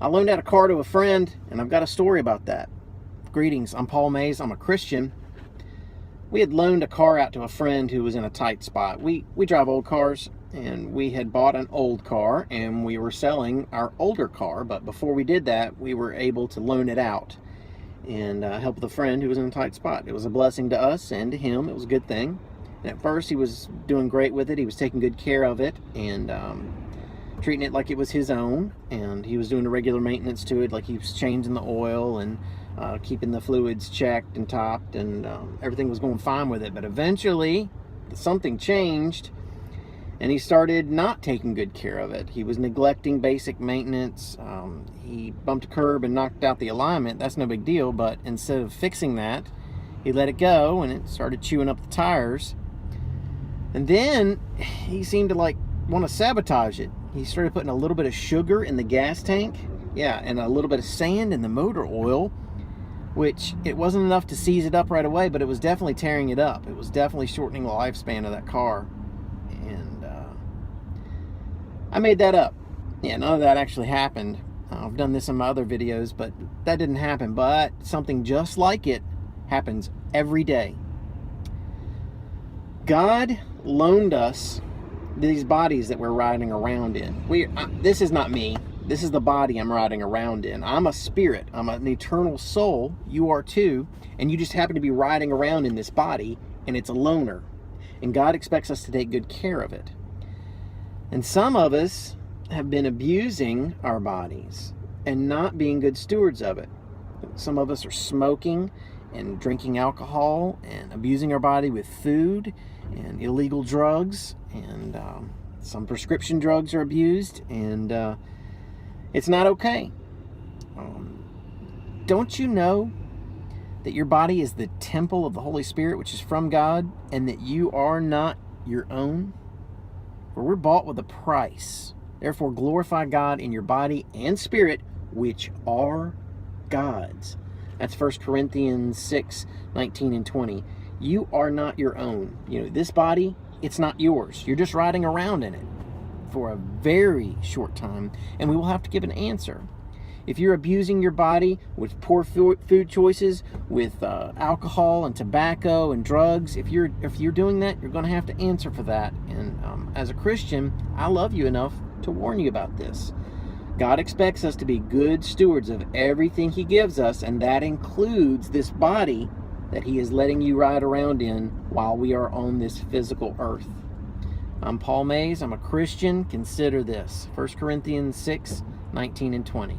I loaned out a car to a friend, and I've got a story about that. Greetings, I'm Paul Mays. I'm a Christian. We had loaned a car out to a friend who was in a tight spot. We drive old cars, and we had bought an old car, and we were selling our older car. But before we did that, we were able to loan it out and help the friend who was in a tight spot. It was a blessing to us and to him. It was a good thing. And at first, he was doing great with it. He was taking good care of it and treating it like it was his own. And he was doing the regular maintenance to it, like he was changing the oil and keeping the fluids checked and topped, and everything was going fine with it. But eventually, something changed, and he started not taking good care of it. He was neglecting basic maintenance. He bumped a curb and knocked out the alignment. That's no big deal, but instead of fixing that, he let it go, and it started chewing up the tires. And then he seemed to want to sabotage it. He started putting a little bit of sugar in the gas tank, and a little bit of sand in the motor oil, which it wasn't enough to seize it up right away, but it was definitely tearing it up. It was definitely shortening the lifespan of that car. And I made that up. None of that actually happened. I've done this in my other videos, but that didn't happen. But something just like it happens every day. God loaned us these bodies that we're riding around in. This is not me. This is the body I'm riding around in. I'm a spirit. I'm an eternal soul. You are too. And you just happen to be riding around in this body, and it's a loaner. And God expects us to take good care of it. And some of us have been abusing our bodies and not being good stewards of it. Some of us are smoking and drinking alcohol and abusing our body with food and illegal drugs, and some prescription drugs are abused, and it's not okay. Don't you know that your body is the temple of the Holy Spirit, which is from God, and that you are not your own? For we're bought with a price. Therefore glorify God in your body and spirit, which are God's. That's 1 Corinthians 6, 19 and 20. You are not your own. This body, it's not yours. You're just riding around in it for a very short time, and we will have to give an answer. If you're abusing your body with poor food choices, with alcohol and tobacco and drugs, if you're doing that, you're going to have to answer for that. And as a Christian, I love you enough to warn you about this. God expects us to be good stewards of everything He gives us, and that includes this body that He is letting you ride around in while we are on this physical earth. I'm Paul Mays. I'm a Christian. Consider this. 1 Corinthians 6, 19 and 20.